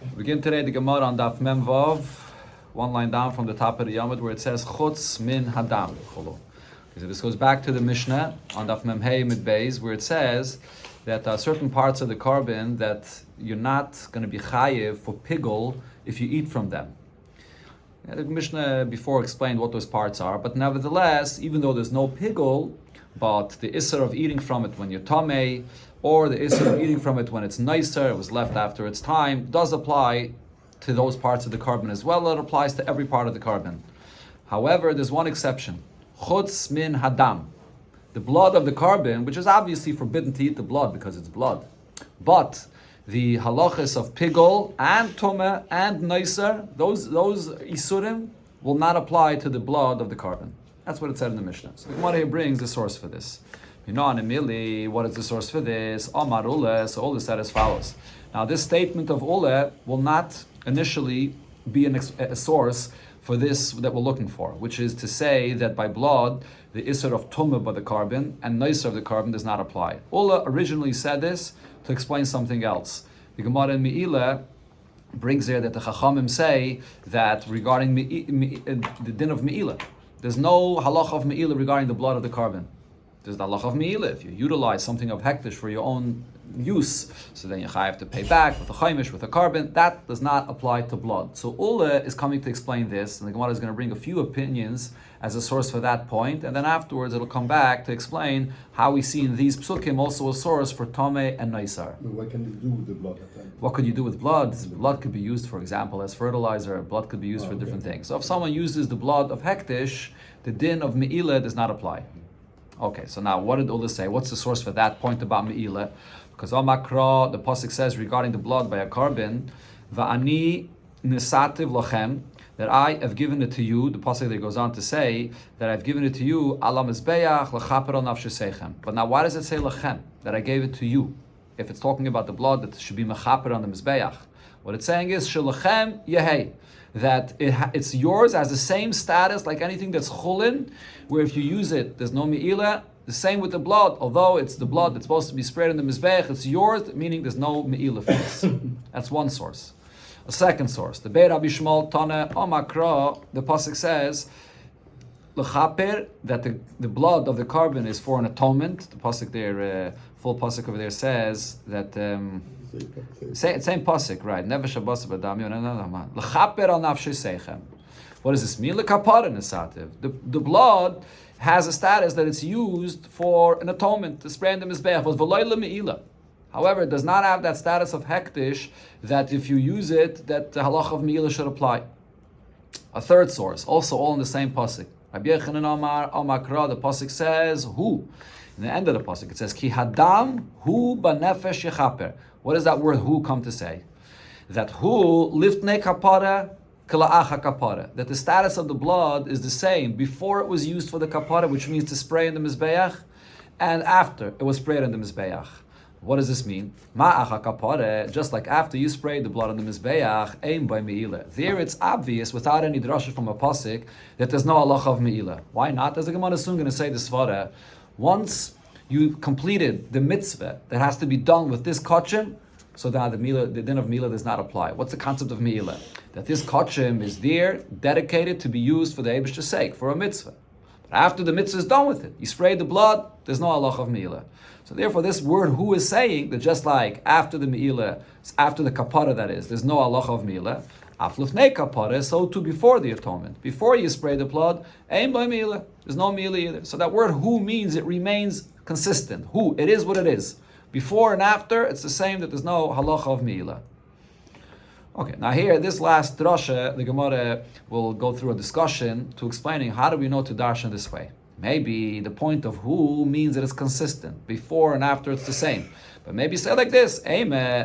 We begin today the Gemara on Daf Mem Vav, one line down from the top of the Yamud, where it says Chutz min Hadam. So this goes back to the Mishnah on Daf Mem Hey Mid Beis, where it says that there are certain parts of the carbon that you're not going to be chayiv for pigul if you eat from them. The Mishnah before explained what those parts are, but nevertheless, even though there's no pigul, but the isser of eating from it when you're tamei, or the isser of eating from it when it's nicer, it was left after its time, does apply to those parts of the carbon as well. It applies to every part of the carbon. However, there's one exception. Chutz min hadam. The blood of the carbon, which is obviously forbidden to eat the blood because it's blood. But the halachas of pigul and tumah and nicer, those isurim will not apply to the blood of the carbon. That's what it said in the Mishnah. So the Gemara here brings the source for this. What is the source for this? Amar Ule, so Ule said as follows. Now this statement of Ule will not initially be a source for this that we're looking for, which is to say that by blood, the Isser of Tumah by the carbon and Nicer of the carbon does not apply. Ule originally said this to explain something else. The Gemara in Me'ila brings there that the Chachamim say that regarding the din of Me'ila, there's no halach of Me'ila regarding the blood of the carbon. There's the halach of Me'ila. If you utilize something of hektish for your own use, so then you have to pay back with a chaimish, with a carbon. That does not apply to blood. So Ule is coming to explain this, and the Gemara is going to bring a few opinions as a source for that point, and then afterwards it'll come back to explain how we see in these psukim also a source for Tomei and Naisar. What can you do with the blood? What could you do with blood? Blood could be used, for example, as fertilizer. Blood could be used for different things. So if someone uses the blood of hektish, the din of Me'ila does not apply. Okay, so now what did Ula say? What's the source for that point about Me'ila? Because Omakra, the pasuk says regarding the blood by a carbon, Va'ani nisativ lochem, that I have given it to you. The pasuk there goes on to say that I've given it to you, ala mizbeach lechaper al nafshesechem. But now why does it say lachem? That I gave it to you. If it's talking about the blood, that should be mechaper on the mizbeach. What it's saying is shelachem yehei, that it's yours as the same status like anything that's chulin, where if you use it, there's no me'ila. The same with the blood. Although it's the blood that's supposed to be sprayed in the mizbech, it's yours, meaning there's no me'ila for this. That's one source. A second source, the Beir Rabbi Shmuel Tana Omakra, the pasuk says, l'chaper, that the blood of the carbon is for an atonement. The pasuk there, full pasuk over there says that. Same pasuk, right? Never shabbos b'dam l'chaper al nafshesechem. What does this mean? L'kapara nesativ. The blood has a status that it's used for an atonement, to spray in the mizbeach. Was v'loy me'ila. However, it does not have that status of hektish that if you use it, that the halach of me'ila should apply. A third source, also all in the same pasuk. Rabbi Yechanan Omakra, the pasuk says, who? In the end of the pasuk, it says, Ki hadam hu banefesh yechaper. What does that word who come to say? That who liftnei kapara kala'acha kapara. That the status of the blood is the same before it was used for the kapara, which means to spray in the mizbeach, and after it was sprayed in the mizbeach. What does this mean? Ma'acha kapara, just like after you sprayed the blood on the mizbeach, aim by me'ila. There it's obvious, without any drasha from a pasuk, that there's no halacha of me'ila. Why not? As the Gemara is soon going to say the svara, once you completed the mitzvah that has to be done with this kachim, so that the din of me'ila does not apply. What's the concept of me'ila? That this kachim is there, dedicated to be used for the Eibishter's sake, for a mitzvah. But after the mitzvah is done with it, you sprayed the blood, there's no halacha of me'ila. So therefore, this word who is saying that just like after the me'ila, after the kapara that is, there's no halacha of me'ila, aflufnei kapara, so too before the atonement. Before you spray the blood, aim by me'ila, there's no me'ila either. So that word who means it remains consistent. Who, it is what it is. Before and after, it's the same, that there's no halacha of me'ila. Okay, now here, this last drasha, the Gemara will go through a discussion to explaining how do we know to darshan this way. Maybe the point of who means that it's consistent. Before and after, it's the same. But maybe say like this, that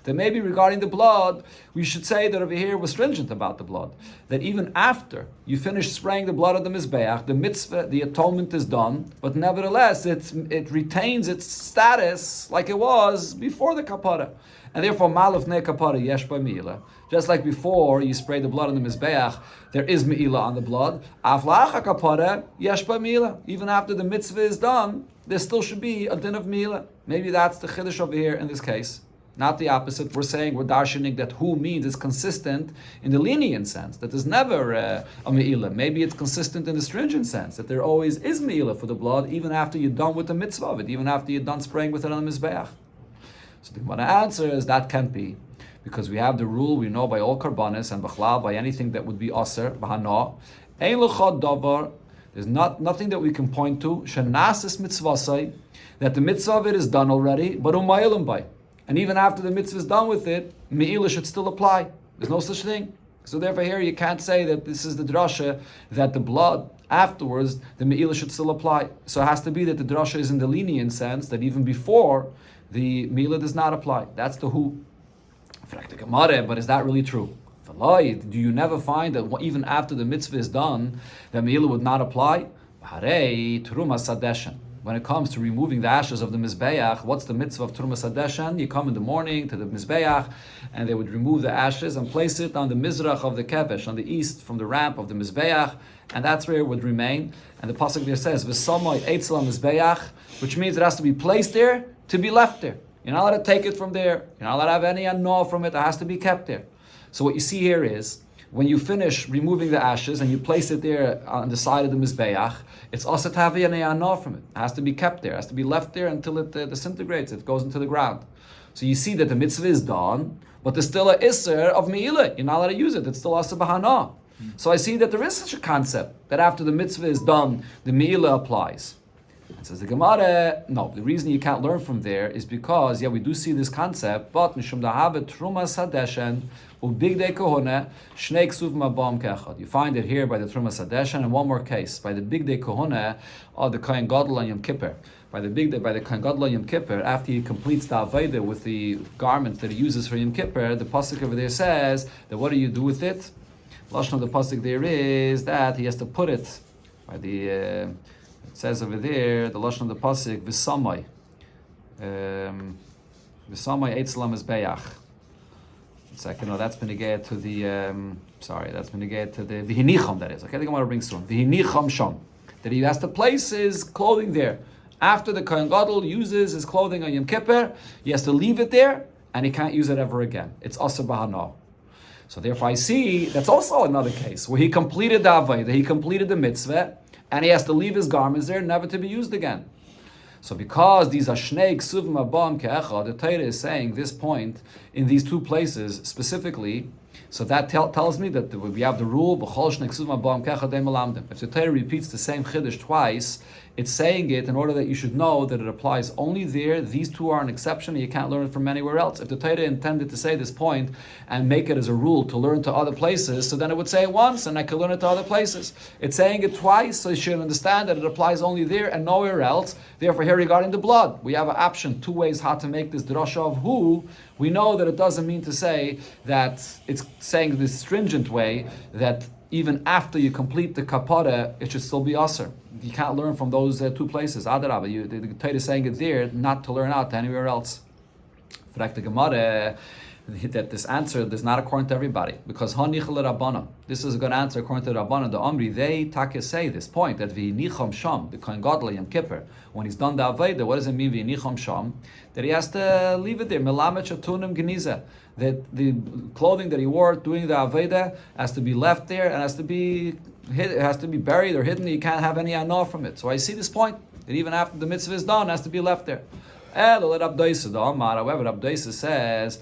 maybe regarding the blood, we should say that over here we're stringent about the blood. That even after you finish spraying the blood of the mizbeach, the mitzvah, the atonement is done, but nevertheless it retains its status like it was before the kapara. And therefore, maluf ne kapara yesh by me'ila. Just like before you spray the blood on the mizbeach, there is me'ila on the blood. Aflacha kapara yesh by me'ila. Even after the mitzvah is done, there still should be a din of me'ila. Maybe that's the chiddush over here in this case. Not the opposite. We're saying, we're darshaning that hu means it's consistent in the lenient sense, that there's never a me'ilah. Maybe it's consistent in the stringent sense, that there always is me'ilah for the blood, even after you're done with the mitzvah of it, even after you're done spraying with it on the mizbeach. So the Gemara answer is that can't be, because we have the rule, we know by all karbanis and b'chlal, by anything that would be aser, b'hana, ein l'chad davar, there's nothing that we can point to, shenasis mitzvasai, that the mitzvah of it is done already, but umayilim by. And even after the mitzvah is done with it, me'ilah should still apply. There's no such thing. So therefore here you can't say that this is the drasha, that the blood afterwards, the me'ilah should still apply. So it has to be that the drasha is in the lenient sense, that even before, the me'ilah does not apply. That's the who. But is that really true? Do you never find that even after the mitzvah is done, the me'ilah would not apply? When it comes to removing the ashes of the mizbeach, what's the mitzvah of Trumas Hadeshen? You come in the morning to the mizbeach, and they would remove the ashes and place it on the mizrach of the kevesh, on the east from the ramp of the mizbeach, and that's where it would remain. And the pasuk there says, "V'samay eitzel mizbeach," which means it has to be placed there to be left there. You're not allowed to take it from there. You're not allowed to have any anah from it. It has to be kept there. So what you see here is, when you finish removing the ashes and you place it there on the side of the mizbeach, it's also to have an anah from it. It has to be kept there. It has to be left there until it disintegrates. It goes into the ground. So you see that the mitzvah is done, but there's still a isser of me'ilah. You're not allowed to use it. It's still asa b'hana. So I see that there is such a concept that after the mitzvah is done, the me'ilah applies. And says the Gemara, no, the reason you can't learn from there is because, we do see this concept, but mishum dahave trumas hadeshen ubigdei kohona shnei ksuv mabam kechad. You find it here by the trumas hadeshen, and one more case by the bigdei kohona of the kohen gadol on Yom Kippur. By the kohen gadol on Yom Kippur, after he completes the avodah with the garments that he uses for Yom Kippur, the pasuk over there says that what do you do with it? Lashon of the pasuk there is that he has to put it by the. It says over there, the lashon of the pasuk, v'samay, v'samay eitzel mizbeach. Second, no, that's been negated to the. That's been negated to the v'hinicham. That is okay. The Gemara brings soon v'hinicham sham, that he has to place his clothing there. After the kohen gadol uses his clothing on Yom Kippur, he has to leave it there, and he can't use it ever again. It's aser b'hana. So therefore, I see that's also another case where he completed the avodah, he completed the mitzvah, and he has to leave his garments there, never to be used again. So because these are shnei ksuvim abam ke'echad, the Torah is saying this point in these two places specifically. So that tells me that we have the rule b'chol shnei ksuvim abam ke'echad de melamdim. If the Torah repeats the same chiddush twice, it's saying it in order that you should know that it applies only there. These two are an exception, and you can't learn it from anywhere else. If the Torah intended to say this point and make it as a rule to learn to other places, so then it would say it once, and I could learn it to other places. It's saying it twice, so you should understand that it applies only there and nowhere else. Therefore, here regarding the blood, we have an option, two ways how to make this drasha of who. We know that it doesn't mean to say that it's saying this stringent way that even after you complete the kapara, it should still be aser. You can't learn from those two places. Adarabah, the Torah is saying it there, not to learn out to anywhere else. The Gemara, that this answer is not according to everybody, because hanichal rabbanim. This is a good answer according to the rabbanim. The Amri, they take say this point that v'nicham sham, the kohen gadol Yom Kippur, when he's done the avodah, what does it mean v'nicham sham? That he has to leave it there. Melamet shatunim geniza. That the clothing that he wore doing the avodah has to be left there and has to be it has to be buried or hidden. You can't have any anah from it. So I see this point that even after the mitzvah is done, it has to be left there. However, Abdaisa says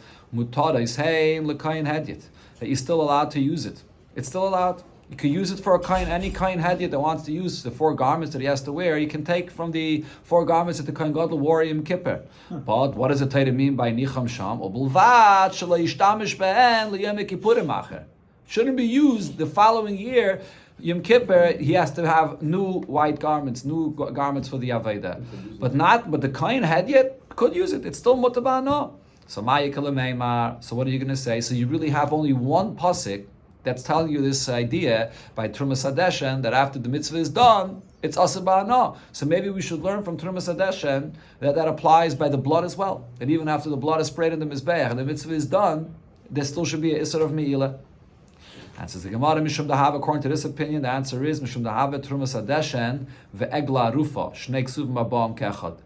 that you're still allowed to use it. It's still allowed. You can use it for a kain, any kain hadiyat that wants to use the 4 garments that he has to wear. You can take from the 4 garments that the kohen gadol wore Yom Kippur. But what does the Torah mean by nicham sham? Shouldn't be used the following year. Yom Kippur, he has to have new white garments, new garments for the avodah. But the kain hadiyat could use it. It's still mutabah no. So what are you going to say? So you really have only one pasuk that's telling you this idea by Trumas Hadeshen that after the mitzvah is done, it's aser b'hana. So maybe we should learn from Trumas Hadeshen that applies by the blood as well. That even after the blood is sprayed in the mizbeach and the mitzvah is done, there still should be an isser of me'ilah. Answers the Gemara, Mishum Dahav, according to this opinion, the answer is Mishum Dahav Trumas Hadeshen ve'egla rufa shnei ksuvim abam kechad.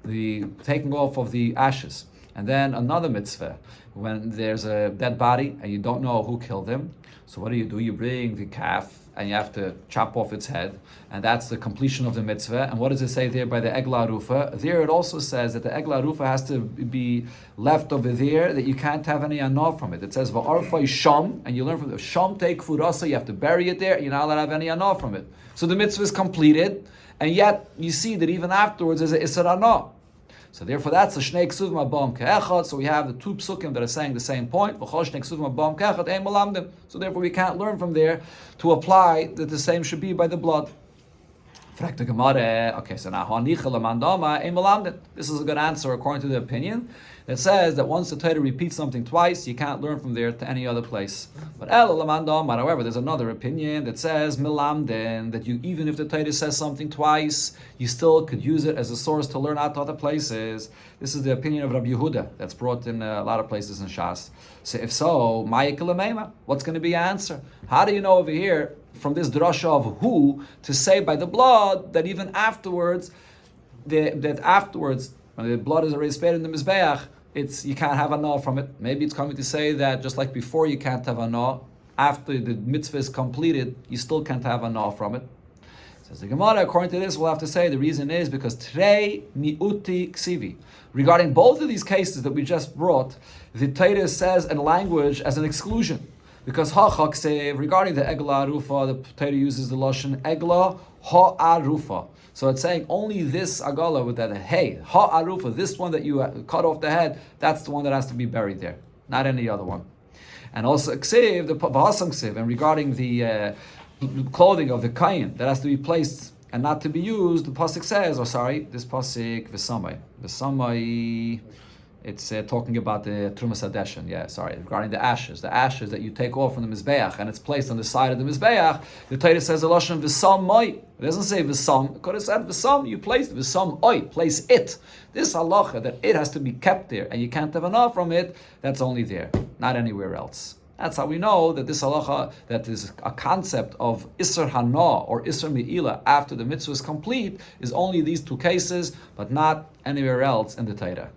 The taking off of the ashes And then another mitzvah, when there's a dead body and you don't know who killed him. So what do? You bring the calf and you have to chop off its head, and that's the completion of the mitzvah. And what does it say there by the egla rufa? There it also says that the egla rufa has to be left over there, that you can't have any anah from it. It says va'arfai sham, and you learn from the sham take furasa, you have to bury it there, you're not allowed to have any anah from it. So the mitzvah is completed, and yet you see that even afterwards there's an isser anah. So therefore, that's the shnei ksuvim abam ke'echad. So we have the two psukim that are saying the same point. V'chol shnei ksuvim abam ke'echad ein malamdim. So therefore, we can't learn from there to apply that the same should be by the blood. Okay, so now this is a good answer according to the opinion that says that once the Torah repeats something twice, you can't learn from there to any other place. But however, there's another opinion that says milamden, that you, even if the Torah says something twice, you still could use it as a source to learn out to other places. This is the opinion of Rabbi Yehuda that's brought in a lot of places in Shas. So if so, what's going to be your answer? How do you know over here from this drasha of who to say by the blood that even afterwards, that afterwards when the blood is already spared in the mizbeach, you can't have anah from it. Maybe it's coming to say that just like before you can't have anah, after the mitzvah is completed, you still can't have anah from it. Says the Gemara, according to this, we'll have to say the reason is because trei miuti ksivi. Regarding both of these cases that we just brought, the Torah says in language as an exclusion. Because hachak say regarding the egla arufa, the Torah uses the lashon egla ha'arufa. So it's saying only this agala with that hey ha'arufa, this one that you cut off the head, that's the one that has to be buried there, not any other one. And also ksiv, the v'hasam ksiv, and regarding the clothing of the kain that has to be placed and not to be used, the pasuk says, this pasuk v'samai. It's talking about the Trumas Hadeshin, regarding the ashes that you take off from the Mizbeach and it's placed on the side of the Mizbeach. The Torah says a lashon v'sam moi. It doesn't say v'sam. It could have said v'sam, you place v'sam oi, place it. This halacha that it has to be kept there and you can't have enough from it, that's only there, not anywhere else. That's how we know that this halacha, that is a concept of Isser Hana or Isser Me'ila after the mitzvah is complete, is only these two cases, but not anywhere else in the Torah.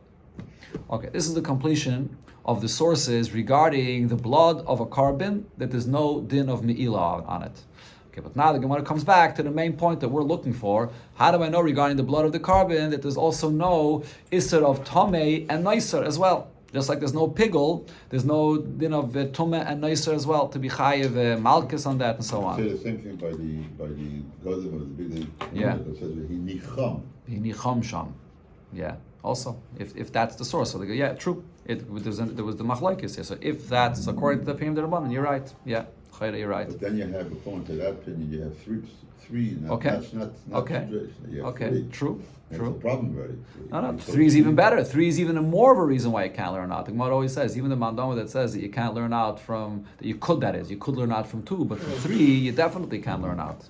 Okay, this is the completion of the sources regarding the blood of a carbon that there's no din of me'ilah on it. Okay, but now the Gemara comes back to the main point that we're looking for. How do I know regarding the blood of the carbon that there's also no isser of tamei and noiser as well? Just like there's no pigul, there's no din of tumah and noiser as well to be chayiv malchus on that and so on. Say the same thing by the Godim of the big that says he nicham sham. Yeah. Also, if that's the source, so they go, true. There was the machlokes here. So if that's according to the opinion of the Rabbanan, you're right. Yeah, you're right. But then you have, according to that opinion, you have three. Okay. That's not okay. Okay. Three. True. That's a problem, really. No. Three is even better. Three is even more of a reason why you can't learn out. The Gemara always says, even the Mandama that says that you can't learn out from you could learn out from two, but from three you definitely can't learn out.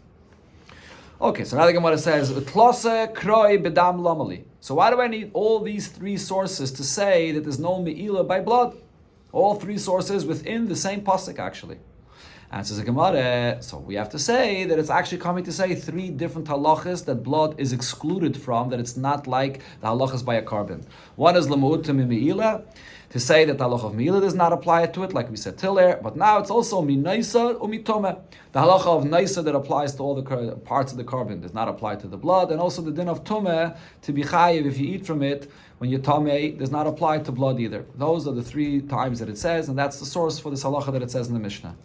Okay, so now the Gemara says, "Klose kroi bedam lamali." So why do I need all these three sources to say that there's no me'ilah by blood? All three sources within the same pasuk, actually. And says the Gemara, so we have to say that it's actually coming to say three different halachas that blood is excluded from, that it's not like the halachas by a carbon. One is l'mu'utim me'ilah, to say that the halacha of me'ilah does not apply to it, like we said tiller, but now it's also minaisa or mitome. The halacha of naisa that applies to all the parts of the carbon does not apply to the blood, and also the din of tumeh, to be chayiv if you eat from it when you're tamei, does not apply to blood either. Those are the three times that it says, and that's the source for this halacha that it says in the Mishnah.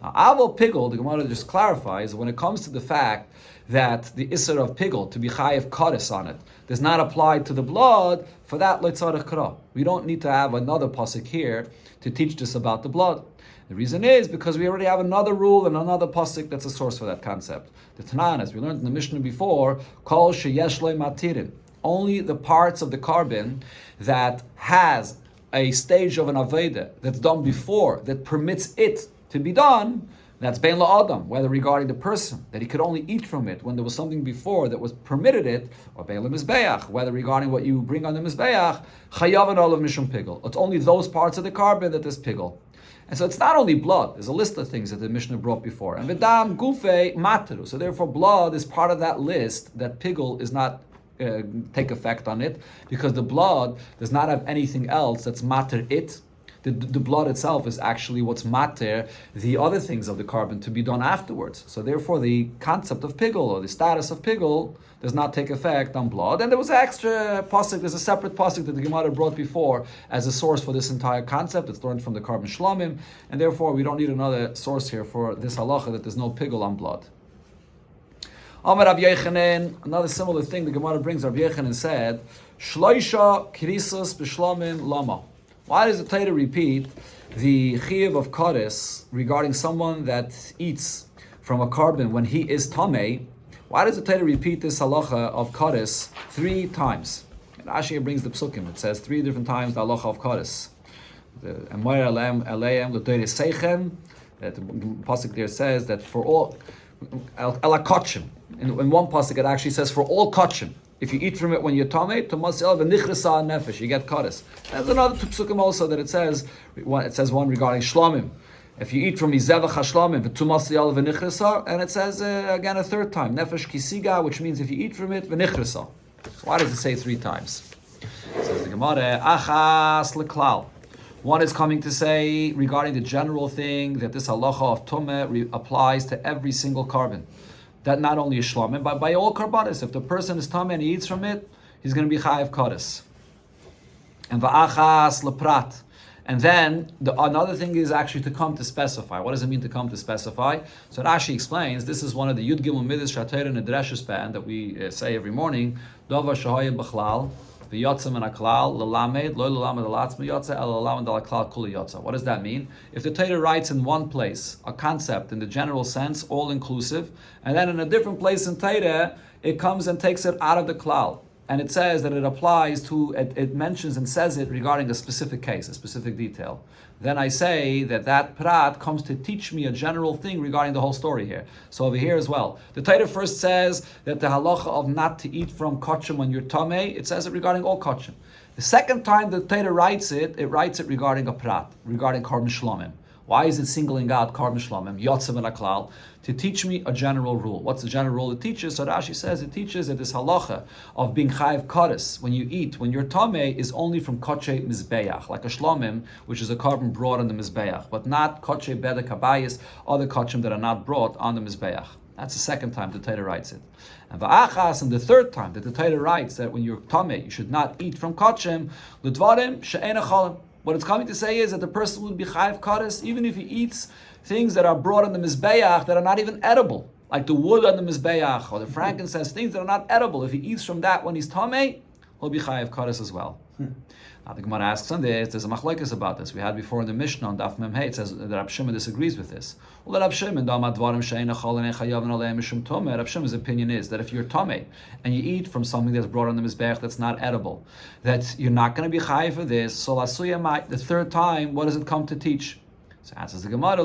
Now, avol pigul, the Gemara just clarifies, when it comes to the fact that the isser of pigul, to be chayiv kares on it, does not apply to the blood, for that leitzarech kara. We don't need to have another pasuk here to teach us about the blood. The reason is because we already have another rule and another pasuk that's a source for that concept. The Tanan, as we learned in the Mishnah before, kol sheyesh lo matirin. Only the parts of the carbon that has a stage of an aveda that's done before, that permits it to be done, that's bein la'adam, whether regarding the person, that he could only eat from it when there was something before that was permitted it, or bein la'mizbeach, whether regarding what you bring on the mizbeach, chayav olav mishum pigul. It's only those parts of the carbon that there's pigul. And so it's not only blood, there's a list of things that the Mishnah brought before. And v'dam gufe materu, so therefore blood is part of that list that pigul is not take effect on it, because the blood does not have anything else that's matter it. The blood itself is actually what's matter the other things of the carbon to be done afterwards. So therefore the concept of pigul, or the status of pigul, does not take effect on blood. And there was an extra pasuk, there's a separate pasuk that the Gemara brought before as a source for this entire concept. It's learned from the carbon shlomim, and therefore we don't need another source here for this halacha that there's no pigul on blood. Amar Rav Yechanan, another similar thing the Gemara brings. Rav Yechanan said, Shloisha krisos b'shlomim lama. Why does the Torah repeat the chiyuv of kares regarding someone that eats from a carbon when he is tamei? Why does the Torah repeat this halacha of kares 3 times? And Rashi brings the psukim. It says 3 different times the halacha of kares. The Amar Aleim l'Torah seichem. That the pasuk there says that for all ela kachim. In one pasuk it actually says for all kachim. If you eat from it when you're tamei, tomasel v'nichrasa nefesh, you get kares. There's another psukim also that it says one regarding shlomim. If you eat from Zevochim shlomim v'tumasel v'nichrasa, and it says again a 3rd time nefesh kisiga, which means if you eat from it v'nichrasa. Why does it say 3 times? It says the Gemara achas leklal. One is coming to say regarding the general thing that this halacha of tumah applies to every single carbon. That not only is shlomim, but by all karbanis. If the person is tamei and he eats from it, he's going to be chayav kares. And va'achas leprat. And then another thing is actually to come to specify. What does it mean to come to specify? So Rashi explains, this is one of the Yud Gimel Midas Shatayr and Nedreshes band that we say every morning. Dova shahoyim b'chlal. What does that mean? If the Torah writes in one place a concept in the general sense, all inclusive, and then in a different place in Torah, it comes and takes it out of the klal. And it says that it applies to, it mentions and says it regarding a specific case, a specific detail. Then I say that prat comes to teach me a general thing regarding the whole story here. So over here as well. The Torah first says that the halacha of not to eat from kachim when you're tamei, it says it regarding all kachim. The second time the Torah writes it writes it regarding a prat, regarding carbon shlomim. Why is it singling out carbon shlomim, yotzav and aklal, to teach me a general rule? What's the general rule it teaches? So Rashi says it teaches that this halacha of being chayiv kares when you eat, when you're tamei, is only from koche mizbeach, like a shlomim, which is a carbon brought on the mizbeach, but not koche bedek habayis, other kachim that are not brought on the mizbeach. That's the second time the Torah writes it. And va'achas, and the 3rd time that the Torah writes that when you're tamei, you should not eat from kachim, l'dvarim she'ena chalim. What it's coming to say is that the person will be chayiv kares even if he eats things that are brought on the mizbeach that are not even edible, like the wood on the mizbeach or the frankincense, things that are not edible. If he eats from that when he's tamei, he'll be chayiv kares as well. Now the Gemara asks on this, there's a machlokes about this. We had before in the Mishnah on Daf Mem Hey, it says that Rab Shimon disagrees with this. Well, Rab Shimon's opinion is that if you're tamei and you eat from something that's brought on the mizbeach that's not edible, that you're not going to be chayiv for this. So the 3rd time, what does it come to teach? So answers the Gemara,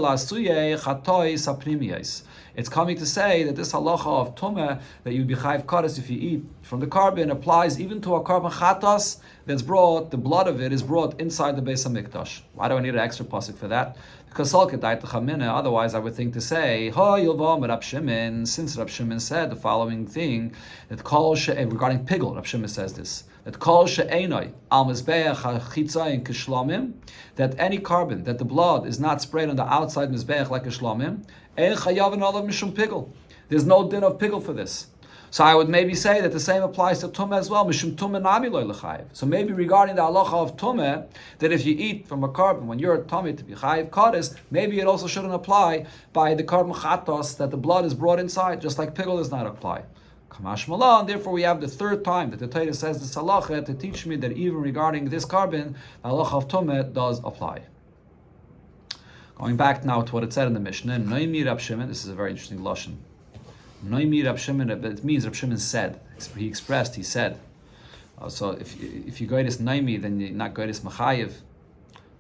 it's coming to say that this halacha of tumah, that you'd be chayiv kares if you eat from the carbon, applies even to a carbon chatas that's brought, the blood of it is brought inside the Beis HaMikdash. Why do I need an extra pasuk for that? Because otherwise I would think to say, since Rab Shimon said the following thing, that regarding pigul, Rab Shimon says this, that kol she'enoi al mizbeach hachitzayin k'shlamim, that any carbon, that the blood is not sprayed on the outside mizbeach like a shlamim, ein chayavin olav mishum pigul. There's no din of pigul for this. So I would maybe say that the same applies to tumah as well. Mishum tumah nami loy l'chayiv. So maybe regarding the halacha of tumah, that if you eat from a carbon when you're tamei to be chayiv kares, maybe it also shouldn't apply by the carbon chatos that the blood is brought inside, just like pigul does not apply. Kamash Malan, therefore we have the 3rd time that the Torah says this halacha to teach me that even regarding this carbon, the halacha of tumah does apply. Going back now to what it said in the Mishnah, Noimi Rab Shimon, this is a very interesting lashon. Noimi Rab Shimon, it means Rab Shimon said, he expressed, he said. So if you go this Noimi, then you're not go this Machayev.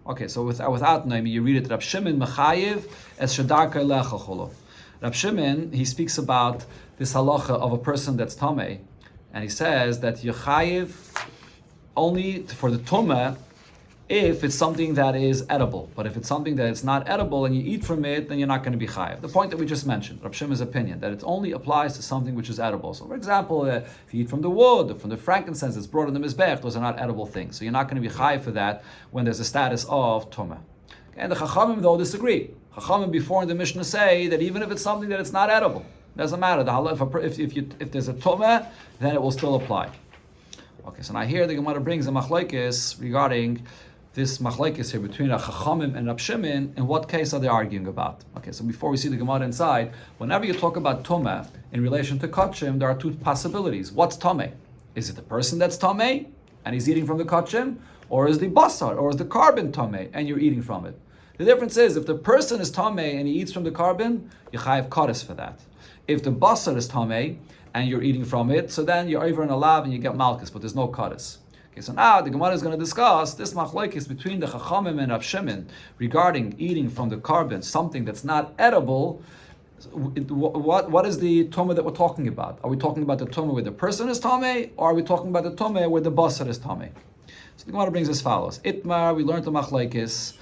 Okay, so without Noimi, you read it Rab Shimon Machayev es shadarka lecha cholo. Rab Shimon, he speaks about this halacha of a person that's tamei, and he says that you chayiv only for the tumah if it's something that is edible. But if it's something that is not edible and you eat from it, then you're not going to be chayiv. The point that we just mentioned, Rav Shimon's opinion, that it only applies to something which is edible. So, for example, if you eat from the wood or from the frankincense that's brought in the mizbech, those are not edible things. So you're not going to be chayiv for that when there's a status of tumah. And the Chachamim, though, disagree. Chachamim before in the Mishnah say that even if it's something that it's not edible, it doesn't matter. If there's a tumah, then it will still apply. Okay, so now here the Gemara brings a machlokes regarding this machlokes here between a Chachamim and Rab Shimon. In what case are they arguing about? Okay, so before we see the Gemara inside, whenever you talk about tumah in relation to kachim, there are two possibilities. What's tameh? Is it the person that's tameh and he's eating from the kachim, or is the basar, or is the carbon tameh and you're eating from it? The difference is if the person is tameh and he eats from the carbon, you chayav kares for that. If the basar is tameh and you're eating from it, so then you're over in a lav and you get malchus, but there's no kares. Okay, so now the Gemara is going to discuss this machlokes between the Chachamim and Rab Shimon regarding eating from the carbon, something that's not edible. What is the tumah that we're talking about? Are we talking about the tumah where the person is tameh, or are we talking about the tumah where the basar is tameh? So the Gemara brings as follows. Itmar, we learned the machlokes.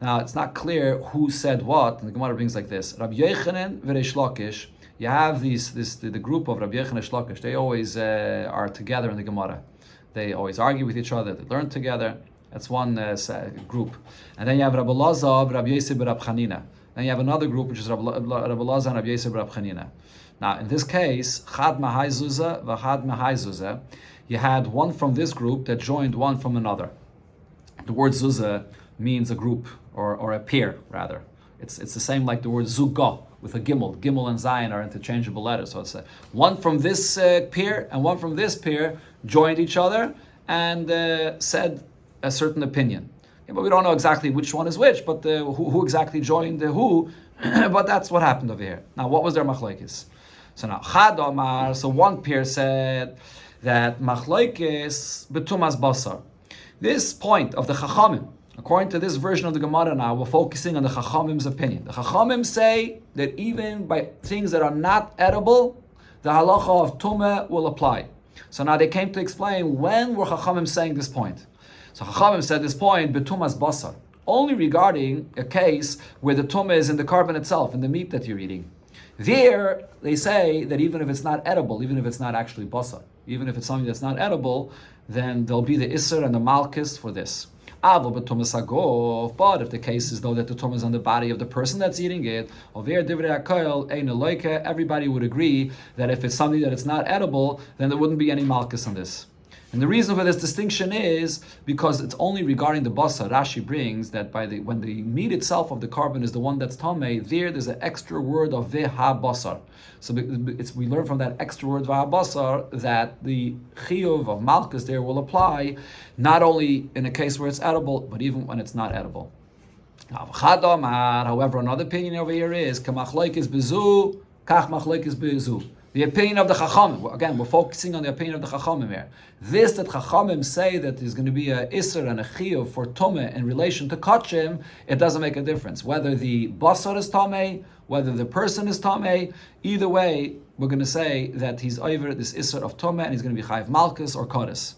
Now it's not clear who said what, and the Gemara brings like this. Rabbi Yochanan v'Reish Lakish. You have the group of Rabbi Yochanan and Lakish. They always are together in the Gemara. They always argue with each other. They learn together. That's one group. And then you have Rabbi Lazar, Rabbi Yosef, Rabbi Chanina. Then you have another group which is Rabbi Lazar and Rabbi Yosef, Rabbi Chanina. Now in this case, Chad Mahai Zuzah, V'Chad Mahai Zuzah. You had one from this group that joined one from another. The word Zuzah means a group or a pair rather. It's the same like the word Zugah with a gimel. Gimel and Zayin are interchangeable letters. So it's one from this pair and one from this pair joined each other and said a certain opinion. Yeah, but we don't know exactly which one is which, but who exactly joined who. But that's what happened over here. Now, what was their machlokes? So now, Chad Omar, so one pair said that machlokes betumas basar. This point of the Chachamim, according to this version of the Gemara now, we're focusing on the Chachamim's opinion. The Chachamim say that even by things that are not edible, the halacha of tumah will apply. So now they came to explain when were Chachamim saying this point. So Chachamim said this point, betumas basar, only regarding a case where the tumah is in the carbon itself, in the meat that you're eating. There, they say that even if it's not edible, even if it's not actually basar, even if it's something that's not edible, then there'll be the isser and the malchus for this. But if the case is though that the tumah is on the body of the person that's eating it, everybody would agree that if it's something that it's not edible, then there wouldn't be any malchus on this. And the reason for this distinction is because it's only regarding the basar. Rashi brings that when the meat itself of the carbon is the one that's tamei, there's an extra word of veha basar. So we learn from that extra word veha basar that the chiyuv of malchus there will apply not only in a case where it's edible, but even when it's not edible. However, another opinion over here is kamachloikis bezu, kach machloikis bezu. The opinion of the Chachamim. Again, we're focusing on the opinion of the Chachamim here. This that Chachamim say that there's going to be a Isser and a Chiyuv for Tumeh in relation to Kachim, it doesn't make a difference. Whether the Basar is Tameh, whether the person is Tameh, either way, we're going to say that he's over this Isser of Tumeh and he's going to be Chayiv Malchus or Kodesh.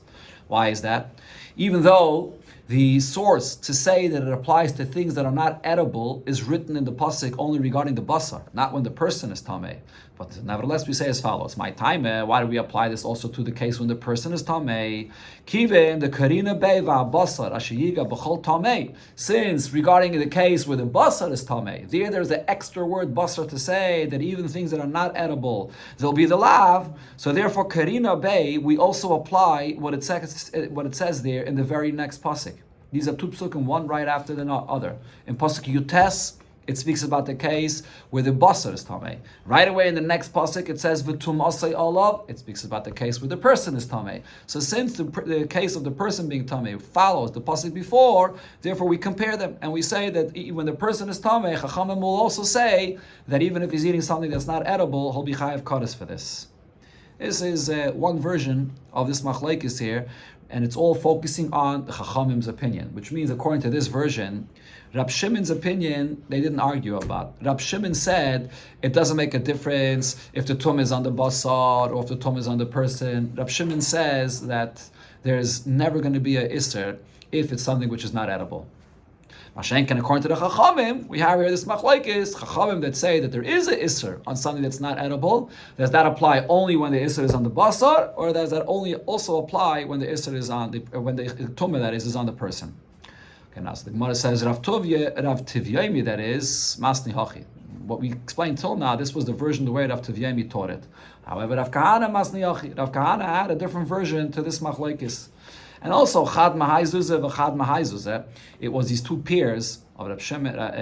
Why is that? Even though the source to say that it applies to things that are not edible is written in the pasuk only regarding the basar, not when the person is tameh. But nevertheless, we say as follows: My time. Why do we apply this also to the case when the person is tameh? Kiven the karina beva basar ashiyiga b'chol tameh. Since regarding the case where the basar is tameh, there's the extra word basar to say that even things that are not edible, there'll be the lav. So therefore, karina bay, we also apply what it says there in the very next pasuk. These are two psukim, one right after the other. In pasuk Yutes, it speaks about the case where the basar is tameh. Right away in the next pasuk, it says v'tum asay olav. It speaks about the case where the person is tameh. So since the case of the person being tameh follows the pasuk before, therefore we compare them and we say that when the person is tameh, Chachamim will also say that even if he's eating something that's not edible, he'll be chayav kodesh for this. This is one version of this machlekes here, and it's all focusing on the Chachamim's opinion, which means according to this version, Rab Shimon's opinion, they didn't argue about. Rab Shimon said it doesn't make a difference if the tum is on the basar or if the tum is on the person. Rab Shimon says that there's never going to be a isser if it's something which is not edible. Mashenken, according to the Chachamim, we have here this machlokes, Chachamim that say that there is a isser on something that's not edible. Does that apply only when the isser is on the basar, or does that only also apply when the isser is on when the tumah that is on the person? Okay, now so the Gemara says Rav Tivyaimi, that is Masni Hachi. What we explained till now, this was the version the way Rav Tivyaimi taught it. However, Rav Kahana Masni Hachi, Rav Kahana had a different version to this machlokes. And also, Chad Mahai Zuzeh v'Chad Mahai Zuzeh, it was these two pairs of Rab Shimon, Rab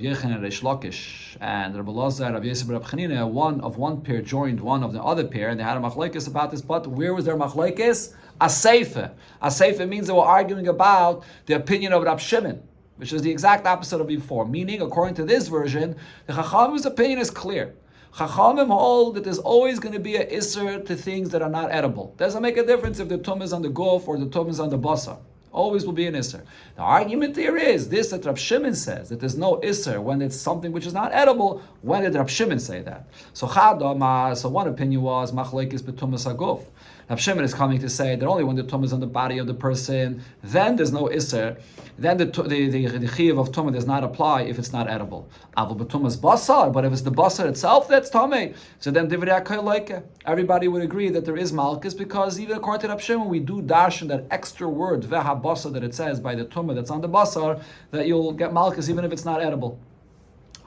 Yechon and Reish Lakish, and Rab Elazar, Rab Yosef, Rab Chanina, one of one pair joined one of the other pair, and they had a machlokes about this. But where was their machlokes? A seifa means they were arguing about the opinion of Rab Shimon, which is the exact opposite of before. Meaning, according to this version, the Chachamim's opinion is clear. Chachamim hold that there's always going to be an isser to things that are not edible. Doesn't make a difference if the tum is on the guf or the tum is on the basar. Always will be an isser. The argument here is this, that Rab Shimon says that there's no isser when it's something which is not edible. When did Rab Shimon say that? So one opinion was machlokes betumas haguf. Rab Shimon is coming to say that only when the tum is on the body of the person, then there's no isser. Then the chiyuv of tumah does not apply if it's not edible. Avol betumas basar, but if it's the basar itself that's tamei, so then divrei hakayleike. Everybody would agree that there is malchus, because even according to Rab Shimon, we do darshan that extra word veha basar that it says by the tumah that's on the basar, that you'll get malchus even if it's not edible.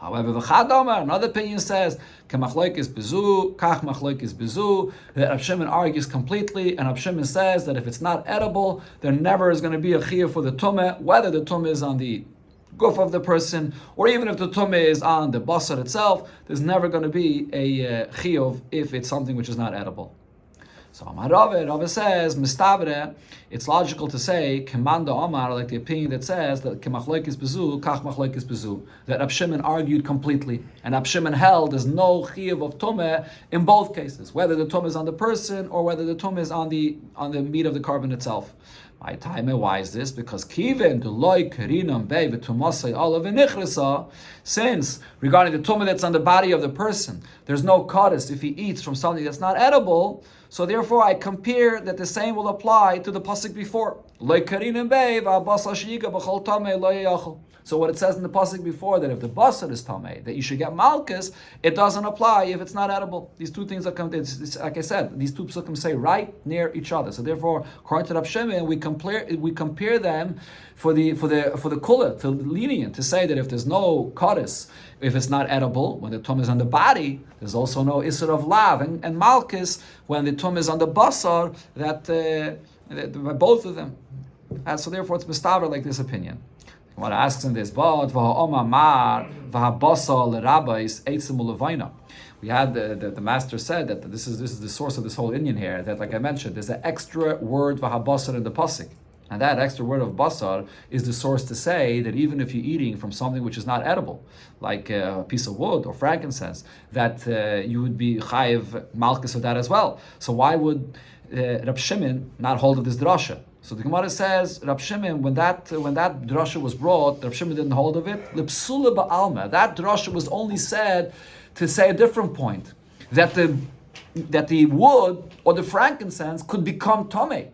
However, another opinion says, "Kemachlokes bezu, kach machlokes bezu." That Rab Shimon argues completely, and Rab Shimon says that if it's not edible, there never is going to be a chiyuv for the tumah, whether the tumah is on the guf of the person, or even if the tumah is on the basar itself. There's never going to be a chiyuv if it's something which is not edible. So Rava says, Mistavre, it's logical to say, Kemanda Omar, like the opinion that says that Kemachlokes bezu, Kach Machlokes bezu, that Rab Shimon argued completely, and Rab Shimon held there's no chiyuv of tumah in both cases, whether the tumah is on the person or whether the tumah is on the meat of the carbon itself. My time, why is this? Because kiven to loy kerinam bei v'tumasay olav v'nichrasa. Since regarding the tumah that's on the body of the person, there's no kaddish if he eats from something that's not edible. So therefore, I compare that the same will apply to the pasuk before. Loy kerinam bei v'abasal shiga b'chol tamei lo yachol. So what it says in the pasuk before, that if the basar is tamei, that you should get malchus, it doesn't apply if it's not edible. These two things are like I said, these two psukim say right near each other. So therefore, according to Rab Shimon, we compare them for the kula, to lenient, to say that if there's no kaddish, if it's not edible, when the tum is on the body, there's also no isser of lav and malchus when the tum is on the basar. That by both of them, and so therefore it's mistaver like this opinion. What asks in this, but we had the master said that this is the source of this whole Indian here. That, like I mentioned, there's an extra word v'habasar in the pasuk, and that extra word of basar is the source to say that even if you're eating from something which is not edible, like a piece of wood or frankincense, that you would be chayiv malchus of that as well. So why would Rab Shimon not hold of this drasha? So the Gemara says, Rab Shimon, when that drasha was brought, Rab Shimon didn't hold of it. L'psula ba'alma. That drasha was only said to say a different point, that the wood or the frankincense could become tamei.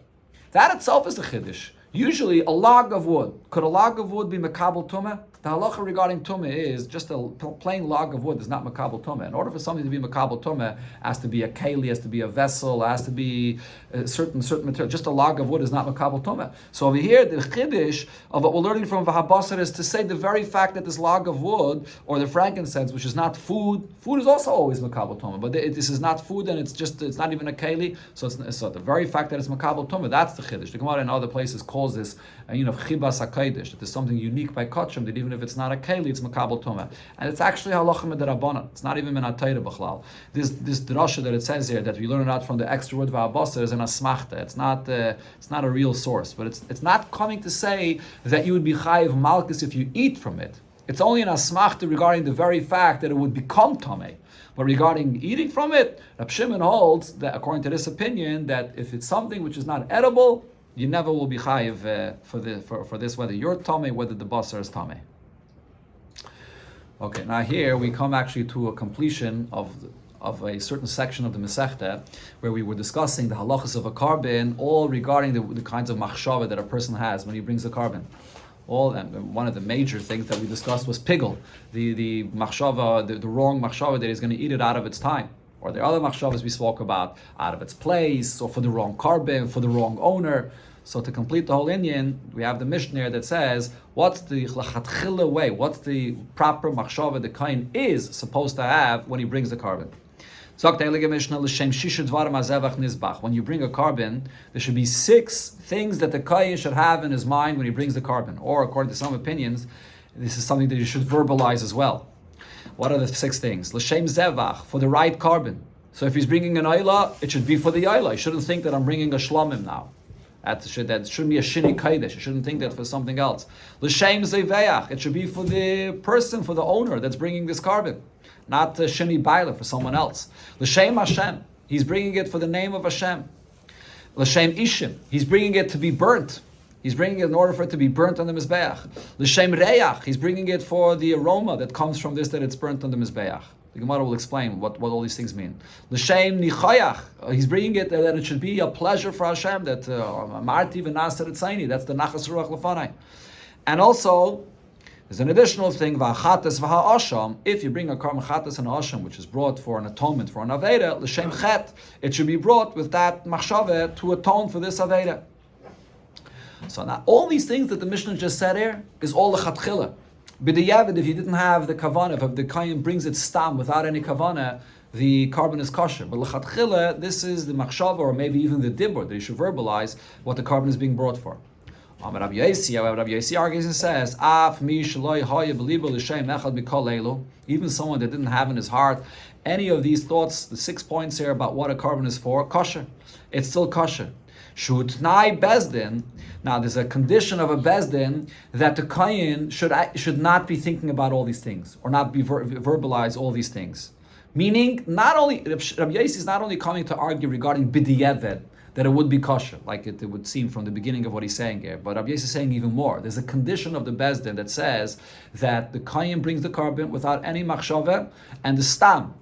That itself is a chiddush. Usually, a log of wood. Could a log of wood be makabel tumah? The halacha regarding tumah is just a plain log of wood is not makabel tumah. In order for something to be makabel tumah, has to be a keli, has to be a vessel, has to be a certain material. Just a log of wood is not makabel tumah. So over here, the chiddush of what we're learning from Vahabasar is to say the very fact that this log of wood or the frankincense, which is not food is also always makabel tumah. But this is not food, and it's not even a keli. So the very fact that it's makabel tumah, that's the chiddush. The Gemara in other places calls this chibas hakaidish, that there's something unique by kachim, that even if it's not a keli, it's makabel tumah, and it's actually halacha midrabanan. It's not even min atayra b'chlal. This drasha that it says here that we learn it out from the extra word va'abasa is an asmachta. It's not a real source, but it's not coming to say that you would be chayiv malchus if you eat from it. It's only an asmachta regarding the very fact that it would become tamei. But regarding eating from it, Rab Shimon holds that, according to this opinion, that if it's something which is not edible, you never will be chayiv for this, whether you're tamei, whether the basar is tamei. Okay, now here we come actually to a completion of of a certain section of the Masechta where we were discussing the halachas of a carbon, all regarding the kinds of machshava that a person has when he brings a carbon. One of the major things that we discussed was pigel, the machshava, the wrong machshava that is going to eat it out of its time. Or the other machshavas we spoke about, out of its place, or for the wrong carbon, for the wrong owner. So to complete the whole Inyan, we have the Mishnah that says, what's the lachatchila way, what's the proper machshava the kain is supposed to have when he brings the carbon. When you bring a carbon, there should be 6 things that the kain should have in his mind when he brings the carbon. Or according to some opinions, this is something that you should verbalize as well. What are the 6 things? L'shem zevach, for the right carbon. So if he's bringing an ayla, it should be for the ayla. You shouldn't think that I'm bringing a shlamim now. That shouldn't be a shini kaidesh. You shouldn't think that for something else. L'shem zeveach, it should be for the person, for the owner that's bringing this carbon, not shini baila for someone else. L'shem Hashem, he's bringing it for the name of Hashem. L'shem ishim, he's bringing it to be burnt. He's bringing it in order for it to be burnt on the Mizbeach. L'shem reyach, he's bringing it for the aroma that comes from this, that it's burnt on the Mizbeach. The Gemara will explain what all these things mean. L'shem nichayach, he's bringing it that it should be a pleasure for Hashem, that marti v'naser etzaini, that's the nachas ruach lefanai. And also, there's an additional thing, v'achates v'ha'asham, if you bring a carbon chates and asham, which is brought for an atonement, for an aveda, l'shem chet, it should be brought with that machshaveh to atone for this aveda. So now, all these things that the Mishnah just said here is all lechatchila. B'diavad, if you didn't have the kavanah, if the kain brings it stam without any kavanah, the carbon is kosher. But lechatchila, this is the machshava, or maybe even the dibur, that you should verbalize what the carbon is being brought for. Rabbi Yossi argues and says, Af mi shaloi haya b'libo l'shem echad mikol elu, even someone that didn't have in his heart any of these thoughts, the 6 points here about what a carbon is for, kosher. It's still kosher. Shutnai bezdin. Now, there's a condition of a bezdin that the kayin should not be thinking about all these things, or not be verbalize all these things. Meaning, not only Rabbi Yossi is not only coming to argue regarding b'diavad, that it would be kosher, like it would seem from the beginning of what he's saying here. But Rabbi Yossi is saying even more. There's a condition of the bezdin that says that the kayin brings the carbon without any machshaveh, and the stam,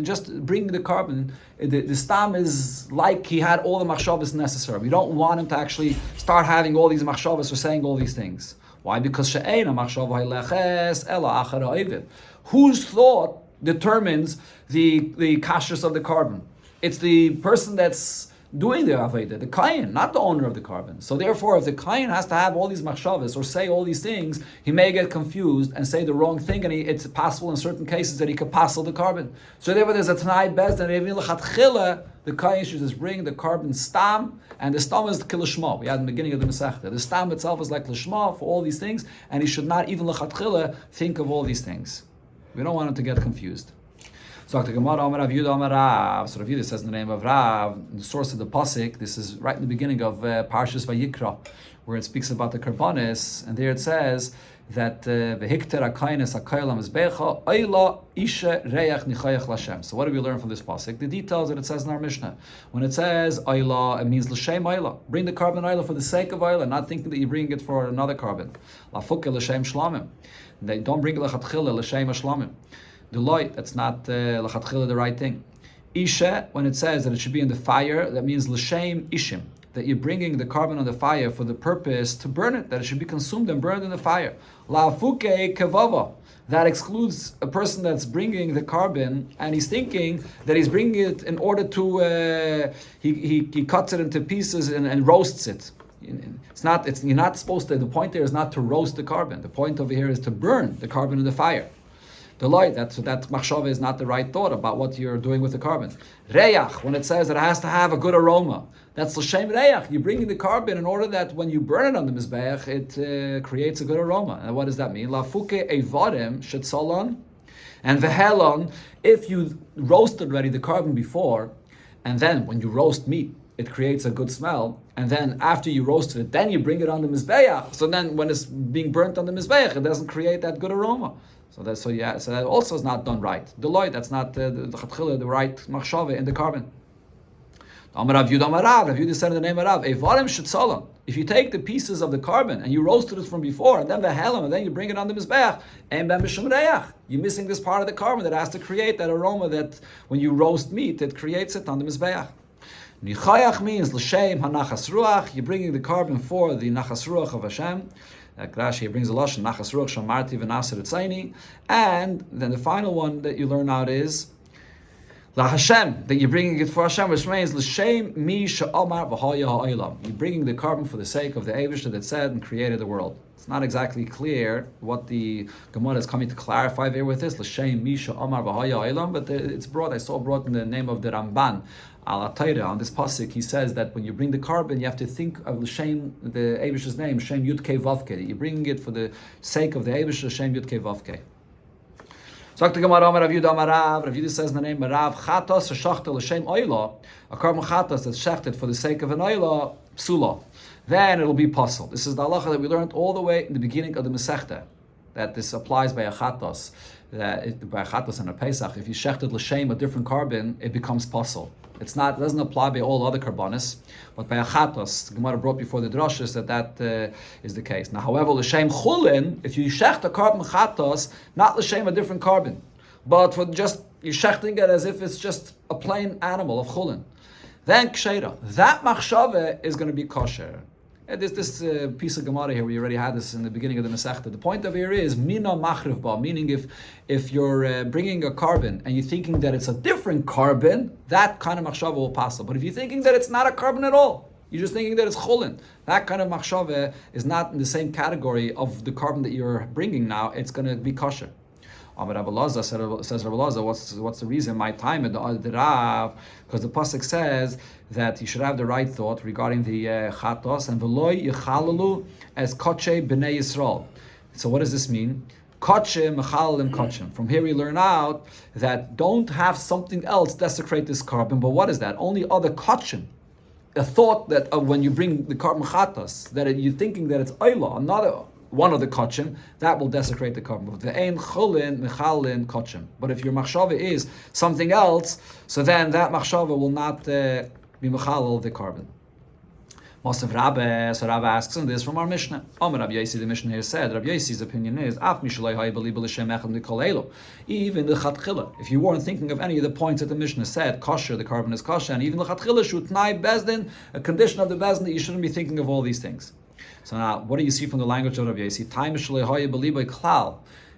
just bringing the carbon, the stam is like he had all the machshavas necessary. We don't want him to actually start having all these machshavas or saying all these things. Why? Because she'eina machshavah leches ela achar ha'ovid. Whose thought determines the kashrus of the carbon? It's the person that's doing the Aveda, the Kayin, not the owner of the carbon. So therefore, if the Kayin has to have all these machshavas or say all these things, he may get confused and say the wrong thing, and it's possible in certain cases that he could passel the carbon. So therefore, there's a Tanai Bez, and the Kayin should just bring the carbon stam, and the stam is kilishma. We had in the beginning of the Masechta. The stam itself is like lishma for all these things, and he should not even l'chatchila think of all these things. We don't want him to get confused. So the Gemara, Amar Rav Yudah, Amar Rav. So Rav Yudah says in the name of Rav, the source of the pasuk. This is right in the beginning of Parshas Vayikra, where it speaks about the karbanis, and there it says that v'hikter akaynes akaylam mizbecha ayla isha reyach nichayach lashem. So what do we learn from this pasuk? The details that it says in our Mishnah. When it says ayla, it means l'shem ayla. Bring the carbon ayla for the sake of ayla, not thinking that you bring it for another carbon. Lafuke l'shem shlamim. They don't bring it l'chatchila l'shem shlamim. The light, that's not l'chatchila the right thing. Isha, when it says that it should be in the fire, that means l'shem ishim, that you're bringing the carbon on the fire for the purpose to burn it, that it should be consumed and burned in the fire. La'afuke kevava, that excludes a person that's bringing the carbon and he's thinking that he's bringing it in order to, he cuts it into pieces and roasts it. You're not supposed to, the point there is not to roast the carbon. The point over here is to burn the carbon in the fire. The light, that machshava is not the right thought about what you're doing with the carbon. Reyach, when it says that it has to have a good aroma, that's l'shem reyach. You're bringing the carbon in order that when you burn it on the mizbeach, it creates a good aroma. And what does that mean? Lafuke evarim shetzalan, and vehelon. If you roasted already the carbon before, and then when you roast meat, it creates a good smell, and then after you roasted it, then you bring it on the mizbeach. So then, when it's being burnt on the mizbeach, it doesn't create that good aroma. So that also is not done right. The light, that's not the right machshava in the carbon. Rav Yudah said in the name of Rav, if you take the pieces of the carbon and you roasted it from before, and then the helam, and then you bring it on the mizbeach, you're missing this part of the carbon that has to create that aroma that when you roast meat, it creates it on the mizbeach. Nichayach means l'shem hanachas ruach. You're bringing the carbon for the nachas ruach of Hashem. Rashi brings a lashon nachas ruach shamarti v'naser etzaini. And then the final one that you learn out is La Hashem, that you're bringing it for Hashem, which means l'shem mi she'omar v'haya ha'olam. You're bringing the carbon for the sake of the Eibishter that said and created the world. It's not exactly clear what the Gemara is coming to clarify there with this l'shem mi she'omar v'haya ha'olam, but it's brought. I saw brought in the name of the Ramban al Atayra on this pasuk. He says that when you bring the carbon, you have to think of l'shem, the Eibishter's name, Shem Yud Kei Vavke. You're bringing it for the sake of the Eibishter, Shem Yud Kei Vavke. So Rav Yudah says in the name of Rav, Chatos shachta l'shem oila, a carbon chatos that's shechted for the sake of an oila, psula. Then it'll be possible. This is the halacha that we learned all the way in the beginning of the Masechta, that this applies by a chatos, by a chatos and a Pesach. If you shechted l'shem a different carbon, it becomes possible. It doesn't apply by all other karbanis, but by a chatos, the Gemara brought before the drashas that is the case. Now, however, l'shem chulin, if you shecht a carbon chatos, not l'shem a different carbon, but for just you're shechting it as if it's just a plain animal of chulin, then ksheira, that machshava is going to be kosher. This piece of Gemara here, we already had this in the beginning of the Masechta. The point of here is mina machriv ba, meaning if you're bringing a carbon and you're thinking that it's a different carbon, that kind of machshava will pass. But if you're thinking that it's not a carbon at all, you're just thinking that it's chulin, that kind of machshava is not in the same category of the carbon that you're bringing now. It's going to be kosher. Says Rav Elazar, what's the reason? My time at the Rav, because the pasuk says that you should have the right thought regarding the chatos and v'loy yichalalu as koche b'nei Yisrael. So what does this mean? Koche mechalalim kochim. From here we learn out that don't have something else desecrate this carbon. But what is that? Only other kochim. A thought that when you bring the carbon chatos, that you're thinking that it's oila, another one of the kochim, that will desecrate the carbon. But if your machshava is something else, so then that machshava will not be mechalel of the carbon. Most of Rabbi, so Rabbi asks him this from our Mishnah. Rabbi Yosi, the Mishnah here said, Rabbi Yosi's opinion is, even the chatchila, if you weren't thinking of any of the points that the Mishnah said, kosher, the carbon is kosher, and even the chatchila, shutnai bezdin, a condition of the bezdin that you shouldn't be thinking of all these things. So now, what do you see from the language of Rabbi Yosi?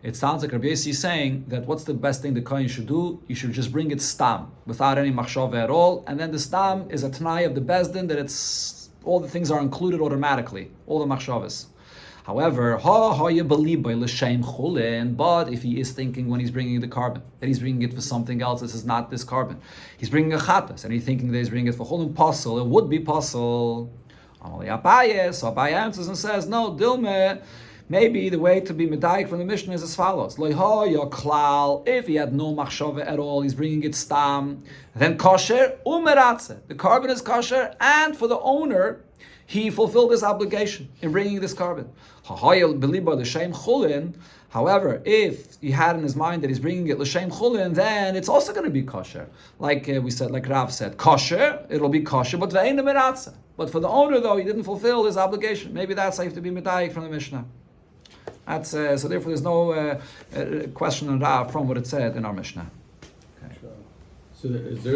It sounds like Rabbi Yosi is saying that what's the best thing the kohen should do? You should just bring it stam, without any machshava at all, and then the stam is a t'nai of the bezdin, that it's all the things are included automatically, all the machshavas. However, but if he is thinking when he's bringing the carbon, that he's bringing it for something else, this is not this carbon. He's bringing a chatas, and he's thinking that he's bringing it for chulin pasul, it would be pasul. So Abaye answers and says, no, Dilme, maybe the way to be medayik from the Mishnah is as follows. If he had no machshava at all, he's bringing it stam, then kosher umeratze. The carbon is kosher, and for the owner, he fulfilled his obligation in bringing this carbon. However, if he had in his mind that he's bringing it l'shem chulin, then it's also going to be kosher. Like we said, like Rav said, kosher, it'll be kosher, but ve'ein meratze. But for the owner, though, he didn't fulfill his obligation. Maybe that's safe to be medayik from the Mishnah. That's so therefore there's no question on Rav from what it said in our Mishnah. Okay. So is there